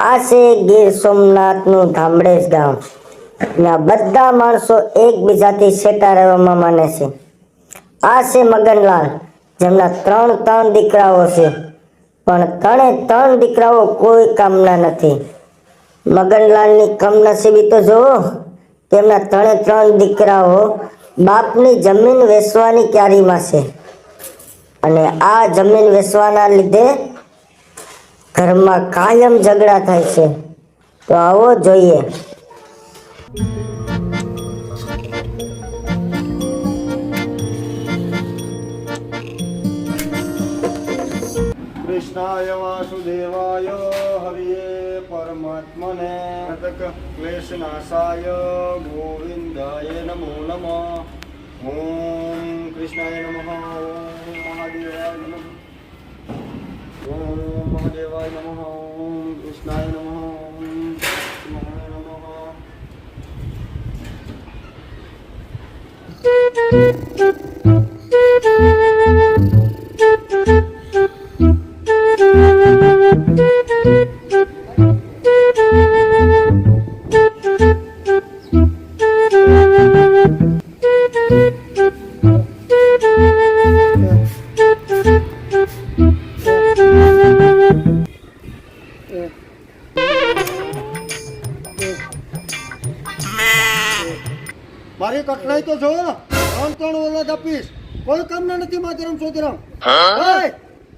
આ છે ગીર સોમનાથનું ધામડેજ ગામ. ત્યાં બધા માણસો એકબીજાથી છેટા રહેવામાં માને છે. આ છે મગનલાલ, જેમના ત્રણ દીકરાઓ છે, પણ ત્રણ દીકરાઓ કોઈ કામના નથી. મગનલાલની કમનસીબી તો જુઓ, તેમના ત્રણ દીકરાઓ બાપની જમીન વેચવાની ક્યારીમાં છે, અને આ જમીન વેચવાના લીધે ઘરમાં કાયમ ઝઘડા થાય છે. તો આવો જોઈએ. કૃષ્ણાય વાસુદેવાય હરિયે પરમાત્મને ક્લેશનાશાય ગોવિંદાય નમો નમઃ. ઓમ કૃષ્ણાય નમઃ. ઓમ મહાદેવાય નમઃ. ઓમ મહાદેવાય નમઃ. ઓમ કૃષ્ણાય નમઃ. ઓમ કૃષ્ણાય નમઃ. મારી કઠણાઈ તો જો ત્રણ ઓલાદ આપીશ, કોઈ કામ ના નથી. માતરમ સોતરમ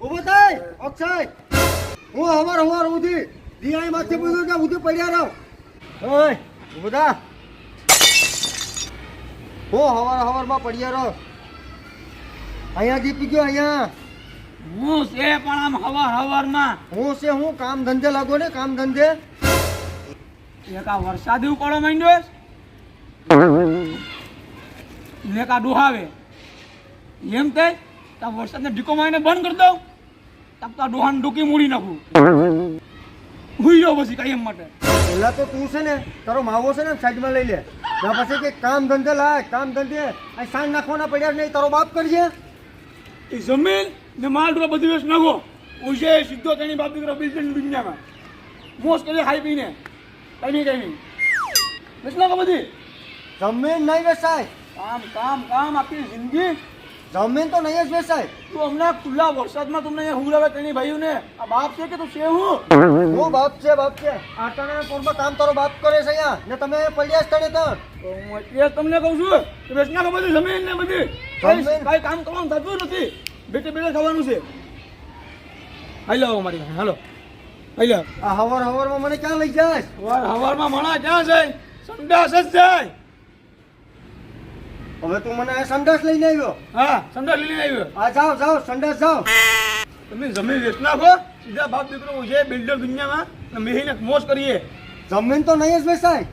ઉભો થાય અક્ષય. હું હવાર ઉધી દિયાઈ માથે પૂછ્યું કે ઉધી પડ્યા રહો. ઓય ઉભો થા. હું હવારમાં પડ્યા રહો. અહીંયા જીતી ગયો. અહીંયા હું છે પણ આમ હવારમાં હું છે. હું કામ ધંધે લાગો ને, કામ ધંધે. એક આ વરસાદ એવું પડો માંડ્યો ને કા ડોહાવે એમ તે વરસાદને ઢીકો મારીને બંધ કરી દઉં, તપતા ડોહાને ડૂકી મૂડી નાખું. હુઈ જાવ પછી કાયમ માટે. પેલા તો તું છે ને તારો માવો છે ને સાઈડમાં લઈ લે. ત્યાં પછી કે કામ ધંધે લાય, કામ ધંધે આ સાંજ નાખવાના પડ્યા નહીં. તારો બાપ કરજે. એ જમીન ને માલ ડોરા બધી વેચ નાખો. ઉજે સીધો તેની બાપ દીકરો બિઝનેસ દુનિયામાં મોસ કરી ખાઈ પીને કઈ વેચ નાખો બધી. જમીન નહીં વેચાય. કામ આપી જિંદગી. જમીન તો નહીં જ વેચાય. તું હમણાં ખુલ્લા વરસાદમાં તમને અહીંયા હુંલાવે તેની ભાઈઓને. આ બાપ છે કે તું છે? હું બાપ છે. આટાના કોરમાં કામ તારો બાપ કરે છે અહીંયા, ને તમે પડ્યા જ તને તો. હું એટલે તમને કહું છું કે વેચ નાખો બધી જમીન ને બધી. કઈ કામ કરવાનું થતું નથી. બેટે ખાવાનું છે. હાઈ લો મારી પાસે, હાલો હાઈ લો. આ હવારમાં મને ક્યાં લઈ જાય? હવારમાં મણા ક્યાં જાય? સંડાસ જ જાય. હવે તું મને આ સંડાસ લઈને આવ્યો? હા, સંડાસ લઈને આવ્યો. આ જાઓ સંડાસ જાઓ. તમે જમીન વેચ નાખો, સીધા બાપ દીકરો છે બિલ્ડર દુનિયામાં મેહીને મોજ કરીએ. જમીન તો નહીં જ વેચાય.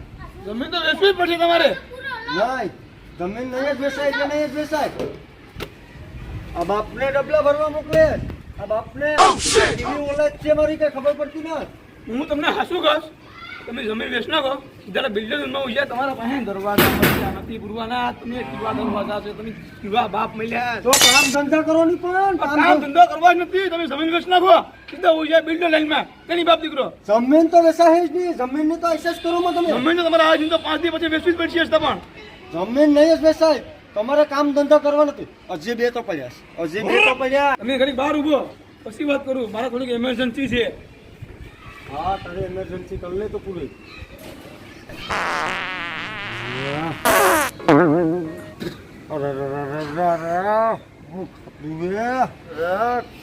જમીન તો વેચવી જ પડશે તમારે. નહીં, જમીન નહીં જ વેચાય એટલે નહીં જ વેચાય. આ બાપને ડબલા ભરવા મોકલે. આ બાપને કેવી ઓલાદ છે મારી કઈ ખબર પડતી ના. હું તમને હાસું કહીશ, તમે જમીન વેચ નાખો, સીધા બિલ્ડરમાં ઉજ્યા. તમારા પાસે દરવાજા મળ્યા નથી પૂરવાના. તમે કેવા દરવાજા છે, તમે કેવા બાપ મળ્યા. તો કામ ધંધા કરો નહીં, પણ કામ ધંધો કરવા જ નથી. તમે જમીન વેચ નાખો, સીધા ઉજ્યા બિલ્ડર લાઈનમાં. તેની બાપ દીકરો જમીન તો વેચાય જ નહીં. જમીન ની તો એસેસ કરો તમે. જમીન તો તમારે આ તો 5 દિવસ પછી વેચવી જ પડશે. પણ જમીન નહીં જ વેચાય. તમારે કામ ધંધા કરવા નથી. હજી બે તો પડ્યા. તમે ઘડી બહાર ઉભો પછી વાત કરું. મારા થોડીક ઇમરજન્સી છે. હા, તારે ઇમરજન્સી કરી લે તો પૂરી.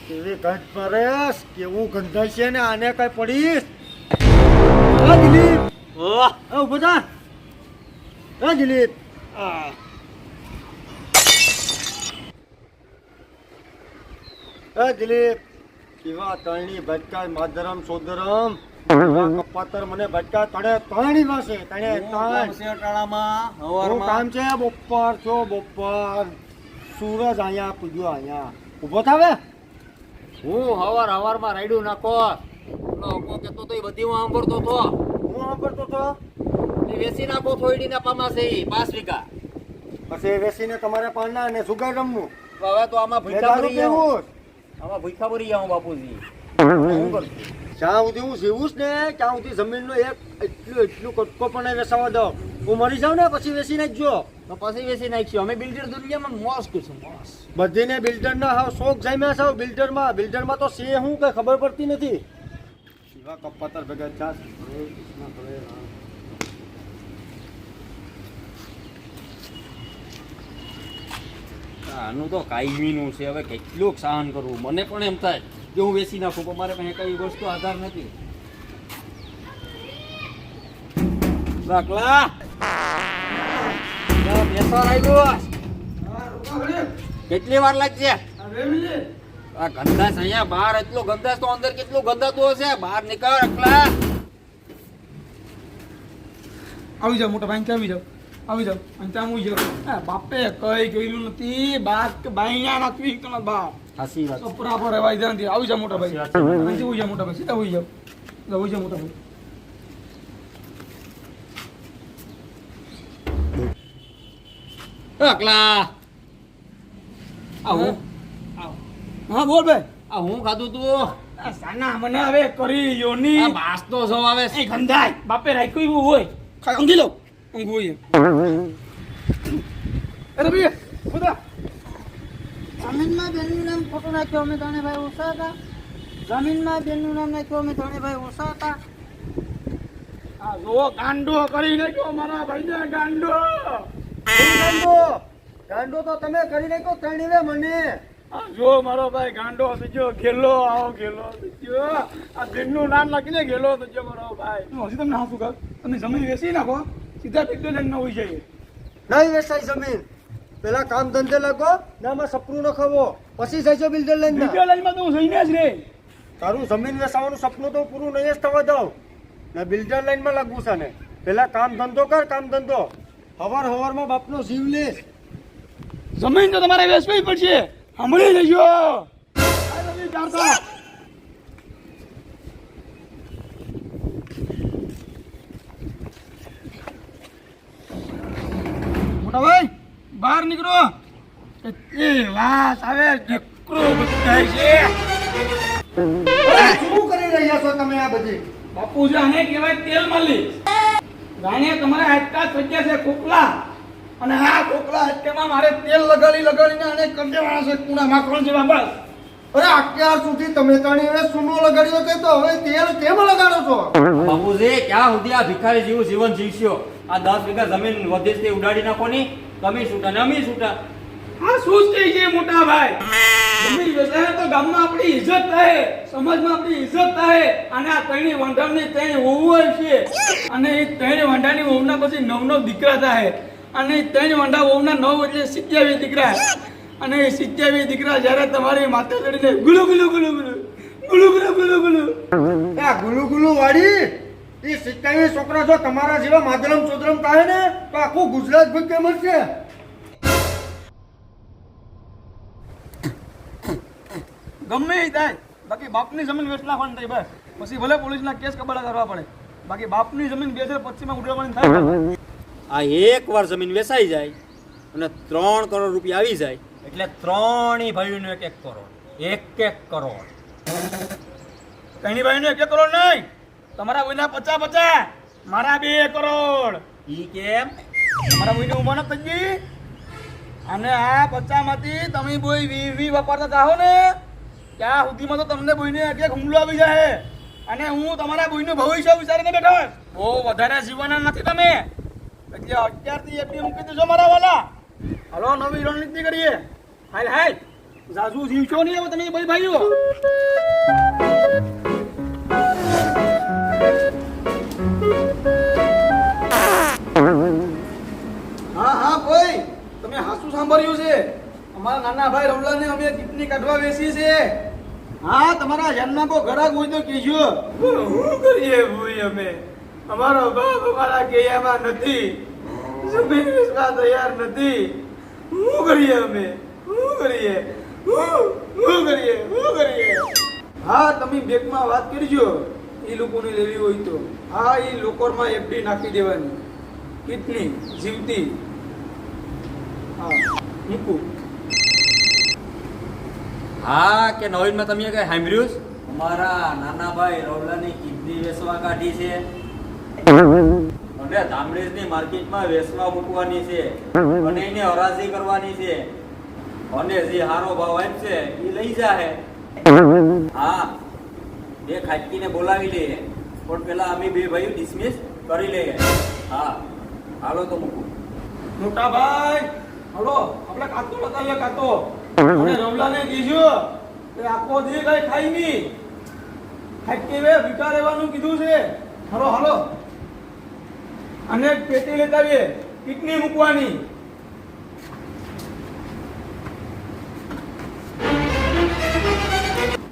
કેવી ગંધ પરેશ, કેવું ગંધાય છે ને. આને કઈ પડીશ? દિલીપ ઉભો થા. દિલીપ દિલીપ કેવા તળની ભટકા માધરમ સોદરમ કપાતર મને ભટકા તળે તળની પાસે તળે તળ કામ છે. બપોર સૂરજ અહીંયા પૂજ્યો. અહીંયા ઉભો થાવે. હું હવારમાં રાયડું નાખો કેતો તો બધી હું સાંભળતો હતો. હું સાંભળતો હતો. વેસી નાખો થોડી ના પામા છે 5 વીઘા. પછી વેસીને તમારે પાના અને સુગાર રમવું. હવે તો આમાં ભૂખા ભરી જાઉં બાપુજી. જ્યાં સુધી હું જીવું ને ત્યાં સુધી જમીનનો એટલું કટકો પણ વેસાવા દો. હું મરી જાઉં ને પછી વેચી નાખજો. તો પછી વેચી નાખશું. અમે બિલ્ડર દુનિયામાં મોસ કરશું મોસ. બધીને બિલ્ડરના હાવ શોખ જામ્યા છે બિલ્ડરમાં તો છે હું કઈ ખબર પડતી નથી. શિવા કપાતર ભેગા ચાસ. આનું તો કાયમીનું છે. હવે કેટલું સહન કરવું. મને પણ એમ થાય કે હું વેચી નાખું, પણ મારે પાસે કઈ વસ્તુ આધાર નથી. દાખલા બેસવા આવ્યો. કેટલી વાર લાગશે? આ ગંદાસ અહીંયા બહાર એટલો ગંદાસ તો અંદર કેટલું ગંદાતું હશે. બહાર નીકળ અકલા. આવી જાઓ મોટા ભાઈ, ત્યાં આવી જાઓ અને ત્યાં આવી જાઓ. બાપે કઈ ગયેલું નથી. બાપ કે બાઈયા નાખવી તો બાપ સાચી વાત. કપડા પર રહેવાય જાય નથી. આવી જાઓ મોટા ભાઈ, અહીંથી ઉઈ જાઓ મોટા ભાઈ, સીધા ઉઈ જાઓ. ઉઈ જાઓ મોટા ભાઈ. અકલા આ હું હા બોલ ભાઈ. આ હું ખાધું તું? આ સાના મને હવે કરી યોની આ બાસતો સૌ આવે છે. એ ગંધાય બાપે રાખ્યું એવું હોય. ખાઈ ઊંઘી લો. ઊંઘ હોય અરે ભાઈ ખુદા જમીનમાં બેનનું નામ ખોટું નાખ્યું અમે ત્રણે ભાઈ ઓછા હતા. જમીનમાં બેનનું નામ નાખ્યું અમે ત્રણે ભાઈ ઓછા હતા. આ જો ગાંડો કરી નાખ્યો મારા ભાઈને ગાંડો. ગાંડો તો તમે કરી નાખો ત્રણે મને. આ જો મારો ભાઈ ગાંડો થયો. ગેલો આવો ગેલો થયો. આ બેનનું નામ નાખીને ગેલો થયો મારો ભાઈ. હું હજી તમને હાસું કહું, તમે જમીન વેચી નાખો સીધા ટીકડે લઈને હોઈ જાય. નહીં વેચાય જમીન. પેલા કામ ધંધે લાગો ને આમાં સપનું ન ખાવો પછી જઈજો બિલ્ડર લઈને. બીજા લાઈનમાં તો હું જઈને જ રે. તારું જમીન વેચાવાનું સપનું તો પૂરું નહીં જ થવા દઉં ને બિલ્ડર લાઈનમાં લાગવું છે ને. પેલા કામ ધંધો કર. કામ ધંધો હવારમાં બાપનો જીવ લે. જમીન તો તમારે વેચવી પડશે. સાંભળી લેજો. મોટા ભાઈ બહાર નીકળો. એ વાત આવે દીકરો બધાય છે. શું કરી રહ્યા છો તમે આ બધી? બાપુજી આને કહેવાય તેલ માલી. ગાણે તમારા હાડકા થઈ છે ખોખલા, અને આ ખોખલા હાડકામાં મારે તેલ લગાડીને આને કરી દેવાના છે કુણા માખણ જેવા. બસ અરે અત્યાર સુધી તમે ત્રણે સૂનો લગાડ્યો છે તો હવે તેલ કેમ લગાડો છો? બાપુજી ક્યાં સુધી આ ભિખારી જેવું જીવન જીવશો? આ 10 વીઘા જમીન વધેથી ઉડાડી નાખો ની. તમે છૂટા ને અમે છૂટા. આ શું થઈ છે મોટા ભાઈ? જમીન વેચાય તો ગામમાં આપણી ઇજ્જત થાય, સમાજમાં આપણી ઇજ્જત થાય. અને આ ત્રણેય વંઢાની ત્રણ વહુ છે, અને એ ત્રણ વંઢાની વહુના પછી 9 દીકરા થાય. અને એ ત્રણ વંઢા વહુના 9 એટલે 27 દીકરા. અને એ 27 દીકરા જ્યારે તમારી માથે ચડીને ગુલુ ગુલુ ગુલુ ગુલુ ગુલુ ગુલુ ગુલુ ગુલુ આ ગુલુ વાળી એ 27 છોકરા જો તમારા જેવા માદરમ ચોદરમ થાય ને તો આખું ગુજરાત ભૂખ કેમ છે? ગમે એ થાય, બાકી બાપની જમીન વેચ નાખવાની થાય. બસ પછી ભલે પોલીસના કેસ કબાડા કરવા પડે, બાકી બાપની જમીન 2025 માં ઉડાડવાની થાય. આ એકવાર જમીન વેચાઈ જાય અને 3 કરોડ રૂપિયા આવી જાય એટલે ત્રણેય ભાઈઓનો 1 કરોડ. 1 કરોડ. કઈની ભાઈનો 1 કરોડ નહીં, તમારા ભાઈના 50, મારા 2 કરોડ. ઈ કેમ? તમારા ભાઈની ઉંમર નથી થઈ. અને આ 50 માંથી તમે બોય 20 વાપરતા જાઓ ને ત્યાં સુધીમાં તો તમને બોયને એક હુમલો આવી જાય. અને હું તમારા બોયનું ભવિષ્ય વિચારીને બેઠો છું. બહુ વધારે જીવવાના નથી તમે, એટલે અત્યારથી એફડી મૂકી દેજો મારા વાલા. હાલો નવી રણનીતિ કરીએ. હાલ જાજુ જીવશો નહીં હવે તમે ભાઈઓ. હા ભાઈ, તમે હાસું સાંભળ્યું છે? અમારા નાના ભાઈ રમલાને અમે કિડની કાઢવા બેસી છે. હા, તમારા ધ્યાનમાં કોઈ ઘરાક હોય તો કહેજો. શું કરીએ ભાઈ અમે? અમારો બાપ અમારા કહેવામાં નથી, જમીન વેચવા તૈયાર નથી. શું કરીએ અમે? શું કરીએ? હા, તમે બેંકમાં વાત કરજો એ લોકોને લેવી હોય તો. હા, એ લોકરમાં એફડી નાખી દેવાની, કિડની જીવતી. હા, મૂકું. હા કે નવીનમાં તમે કઈ સાંભળ્યું? અમારા નાના ભાઈ રવલાની કિડની વેચવા કાઢી છે અને ધામરેજની માર્કેટમાં વેચવા મૂકવાની છે અને એને હરાજી કરવાની છે અને જે હારો ભાવ આપશે એ લઈ જાહે. હા, એ ખાટકીને બોલાવી લઈએ પણ પેલા અમે બે ભાઈઓ ડિસમિસ કરી લઈએ. હા, હાલો તો મૂકું. મોટા ભાઈ હલો, આપણે કાતો બતાવીએ કાતો. અને રવલાને કીધું કે આખો દી કઈ ખાઈ નહીં, ખાટકી વે ભીખા રહેવાનું કીધું છે. હલો હલો, અને પેટી લેતા આવીએ, કિડની મૂકવાની.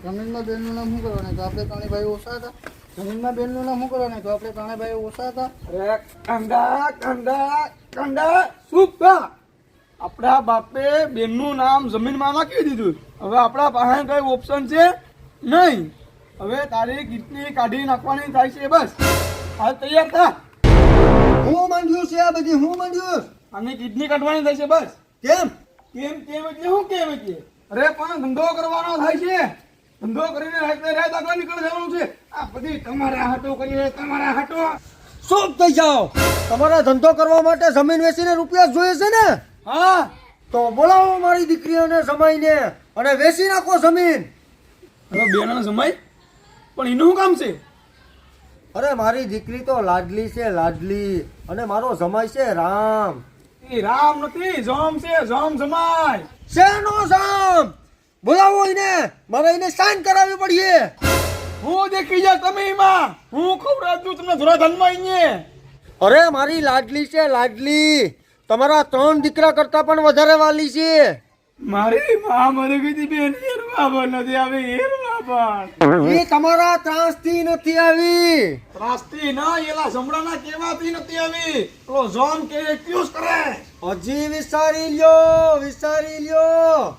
જમીનમાં બેનનું નામ શું કરવાનું? તો આપણે ત્રણે ભાઈ ઓછા હતા. જમીનમાં બેનનું નામ શું કરવાનું? તો આપણે ત્રણે ભાઈ ઓછા હતા. અરે કંડા કંડા કંડા સુકા, આપણા બાપે બેનનું નામ જમીનમાં નાખી દીધું. હવે આપણા પાસે કઈ ઓપ્શન છે નહીં. હવે તારી કિડની કાઢી નાખવાની થાય છે. બસ હાલ તૈયાર થા. હું માંડ્યું છે આ બધી, હું માંડ્યું અને કિડની કાઢવાની થાય છે. બસ કેમ? કેમ કેમ એટલે શું કેમ એટલે? અરે પણ ધંધો કરવાનો થાય છે. ધંધો કરીને રાત આગળ નીકળી જવાનું છે. આ બધી તમારા હાટો કરીએ, તમારા હાટો. શું થઈ જાઓ? તમારા ધંધો કરવા માટે જમીન વેચીને રૂપિયા જોઈએ છે ને? હા, તો બોલાવો મારી દીકરીઓને જમાઈને અને વેચી નાખો જમીન. હવે બેના સમય પણ એનું શું કામ છે? અરે મારી દીકરી તો લાડલી છે, લાડલી, અને મારો જમાઈ છે રામ. એ રામ નથી, જોમ છે, જોમ જમાય. શેનો જામ? બોલાવો એને, મારે એને સાઈન કરાવવી પડીએ. હું દેખી જા તમે એમાં, હું ખવડાવ દઉં તમને ધોરાધનમાં અહીંયા. અરે મારી લાડલી છે, લાડલી, તમારા 3 દીકરા કરતા પણ વધારે વાલી છે. મારી માં મરી ગઈ હતી બેન, હેરવા પણ નથી આવી, હેરવા પણ. એ તમારા ત્રાસથી નથી આવી. રાસ્તી ના એલા જમડાના કેવાથી નથી આવી. પેલો જોમ કે એક્યુઝ કરે. હજી વિચારી લ્યો, વિચારી લ્યો.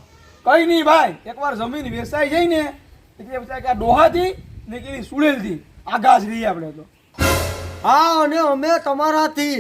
કઈ નહીં ભાઈ, એકવાર જમીન વેચાઈ જાય ને એટલે પછી કે આ ડોહાથી ને કે સુડેલથી આગાજ રહીએ આપણે તો. હા, અને અમે તમારાથી.